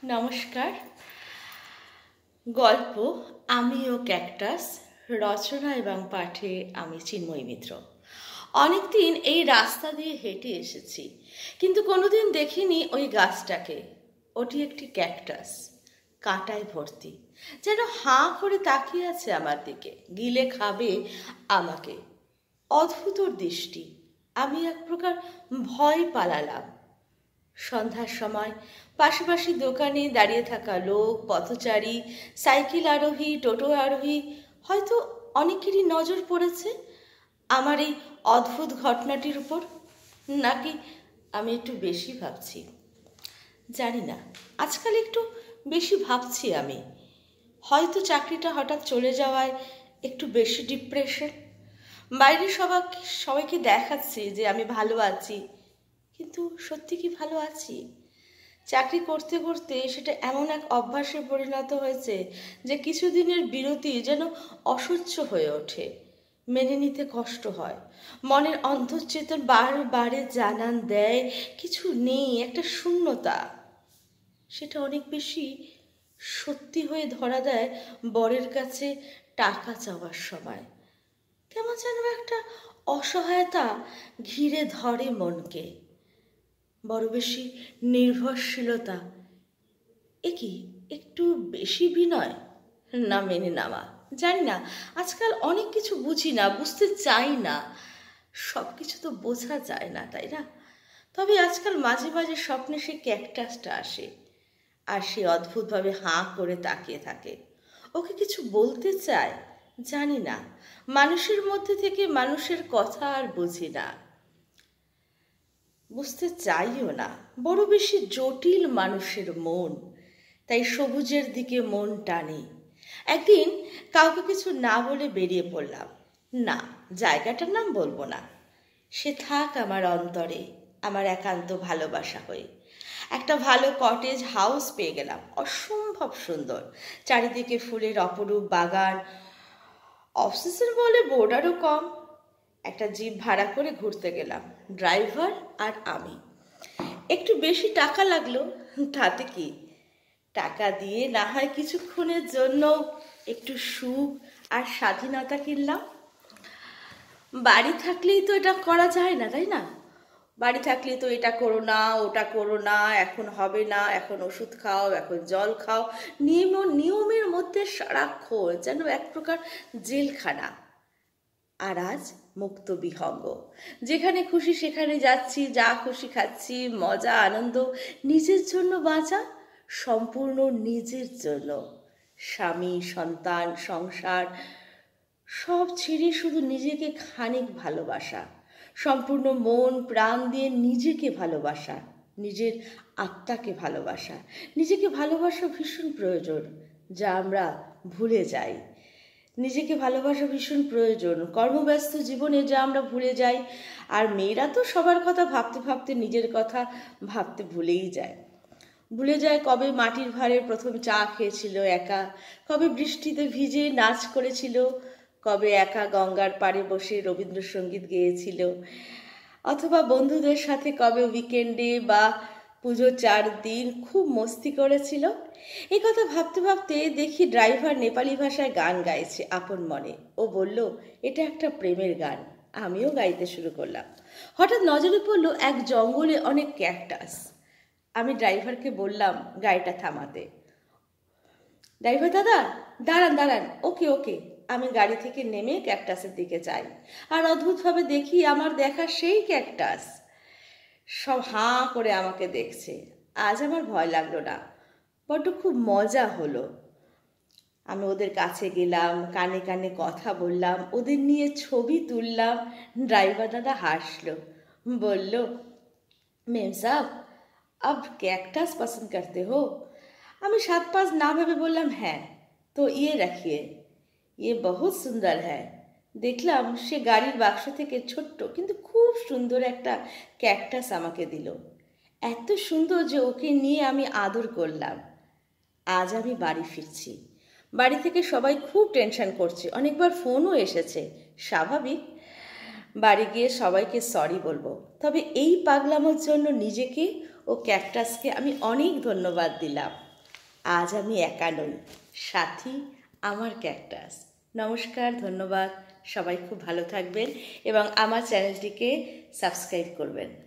নমস্কার। গল্প আমি ও ক্যাকটাস, রচনা এবং পাঠে আমি চিন্ময়ী মিত্র। অনেকদিন এই রাস্তা দিয়ে হেঁটে এসেছি, কিন্তু কোনোদিন দেখিনি ওই গাছটাকে। ওটি একটি ক্যাকটাস, কাঁটায় ভর্তি, যেন হাঁ করে তাকিয়ে আছে আমার দিকে, গিলে খাবে আমাকে। অদ্ভুত ওর দৃষ্টি। আমি এক প্রকার ভয় পালালাম। সন্ধ্যার সময় পাশাপাশি দোকানে দাঁড়িয়ে থাকা লোক, পথচারী, সাইকেল আরোহী, টোটো আরোহী, হয়তো অনেকেরই নজর পড়েছে আমার এই অদ্ভুত ঘটনাটির উপর। নাকি আমি একটু বেশি ভাবছি, জানি না। আজকাল একটু বেশি ভাবছি আমি। হয়তো চাকরিটা হঠাৎ চলে যাওয়ায় একটু বেশি ডিপ্রেশন। বাইরে সবাইকে দেখাচ্ছি যে আমি ভালো আছি, কিন্তু সত্যি কি ভালো আছি? চাকরি করতে করতে সেটা এমন এক অভ্যাসে পরিণত হয়েছে যে কিছুদিনের বিরতি যেন অসহ্য হয়ে ওঠে। মেনে নিতে কষ্ট হয়। মনের অন্তর্চেতন বারে জানান দেয় কিছু নেই, একটা শূন্যতা। সেটা অনেক বেশি সত্যি হয়ে ধরা দেয় বরের কাছে টাকা চাওয়ার সময়। কেমন যেন একটা অসহায়তা ঘিরে ধরে মনকে, বড় বেশি নির্ভরশীলতা। কি একটু বেশি বিনয়, না মেনে নেওয়া, জানি না। আজকাল অনেক কিছু বুঝি না, বুঝতে চাই না। সব কিছু তো বোঝা যায় না, তাই না? তবে আজকাল মাঝে মাঝে স্বপ্নে সে ক্যাকটাসটা আসে, আর সে অদ্ভুতভাবে হাঁ করে তাকিয়ে থাকে। ওকে কিছু বলতে চায়, জানি না। মানুষের মধ্যে থেকে মানুষের কথা আর বুঝি না, বুঝতে চাইও না। বড় বেশি জটিল মানুষের মন, তাই সবুজের দিকে মন টানে। একদিন কাউকে কিছু না বলে বেরিয়ে পড়লাম। না, জায়গাটার নাম বলবো না। সে থাক আমার অন্তরে, আমার একান্ত ভালোবাসা হয়ে। একটা ভালো কটেজ হাউস পেয়ে গেলাম, অসম্ভব সুন্দর। চারিদিকে ফুলের অপরূপ বাগান। অফিসের বলে বোর্ডারও কম। একটা জিপ ভাড়া করে ঘুরতে গেলাম, ড্রাইভার আর আমি। একটু বেশি টাকা লাগলো, তাতে কি? টাকা দিয়ে না হয় কিছুক্ষণের জন্য একটু সুখ আর স্বাধীনতা কিনলাম। বাড়ি থাকলেই তো এটা করা যায় না, তাই না? বাড়ি থাকলে তো এটা করো না, ওটা করো না, এখন হবে না, এখন ওষুধ খাও, এখন জল খাও, নিয়মের মধ্যে সারাক্ষণ যেন এক প্রকার জেলখানা। আর আজ মুক্ত বিহঙ্গ, যেখানে খুশি সেখানে যাচ্ছি, যা খুশি খাচ্ছি, মজা আনন্দ। নিজের জন্য বাঁচা, সম্পূর্ণ নিজের জন্য। স্বামী, সন্তান, সংসার সব ছেড়ে শুধু নিজেকে খানিক ভালোবাসা, সম্পূর্ণ মন প্রাণ দিয়ে নিজেকে ভালোবাসা, নিজের আত্মাকে ভালোবাসা। নিজেকে ভালোবাসা ভীষণ প্রয়োজন, যা আমরা ভুলে যাই। নিজেকে ভালোবাসা ভীষণ প্রয়োজন কর্মব্যস্ত জীবনে, যা আমরা ভুলে যাই। আর মেয়েরা তো সবার কথা ভাবতে ভাবতে নিজের কথা ভাবতে ভুলেই যায়। ভুলে যায় কবে মাটির ভাঁড়ে প্রথম চা খেয়েছিল একা, কবে বৃষ্টিতে ভিজে নাচ করেছিল, কবে একা গঙ্গার পাড়ে বসে রবীন্দ্রসঙ্গীত গেয়েছিল, অথবা বন্ধুদের সাথে কবে উইকেন্ডে বা পুজোর 4 দিন খুব মস্তি করেছিল। এই কথা ভাবতে ভাবতে দেখি ড্রাইভার নেপালি ভাষায় গান গাইছে আপন মনে। ও বলল এটা একটা প্রেমের গান। আমিও গাইতে শুরু করলাম। হঠাৎ নজরে পড়ল এক জঙ্গলে অনেক ক্যাকটাস। আমি ড্রাইভারকে বললাম গাড়িটা থামাতে। ড্রাইভার দাদা, দাঁড়ান দাঁড়ান, ওকে ওকে। আমি গাড়ি থেকে নেমে ক্যাকটাসের দিকে যাই, আর অদ্ভুতভাবে দেখি আমার দেখা সেই ক্যাকটাস। সব হাঁ করে আমাকে দেখছে। আজ আমার ভয় লাগলো না, বড্ড খুব মজা হলো। আমি ওদের কাছে গেলাম, কানে কানে কথা বললাম, ওদের নিয়ে ছবি তুললাম। ড্রাইভার দাদা হাসলো, বলল মেম সাহব আব ক্যাকটাস পছন্দ করতে হো? আমি 7-5 না ভেবে বললাম হ্যাঁ। তো ইয়ে রাখিয়ে, ইয়ে বহুত সুন্দর হ্যায়। দেখলাম সে গাড়ির বাক্স থেকে ছোট্ট কিন্তু খুব সুন্দর একটা ক্যাকটাস আমাকে দিল। এত সুন্দর যে ওকে নিয়ে আমি আদর করলাম। আজ আমি বাড়ি ফিরছি। বাড়ি থেকে সবাই খুব টেনশন করছে, অনেকবার ফোনও এসেছে। স্বাভাবিক। বাড়ি গিয়ে সবাইকে সরি বলবো। তবে এই পাগলামোর জন্য নিজেকে ও ক্যাকটাসকে আমি অনেক ধন্যবাদ দিলাম। আজ আমি একা নই, সাথী আমার ক্যাকটাস। নমস্কার, ধন্যবাদ। সবাই খুব ভালো থাকবেন এবং আমার চ্যানেলটিকে সাবস্ক্রাইব করবেন।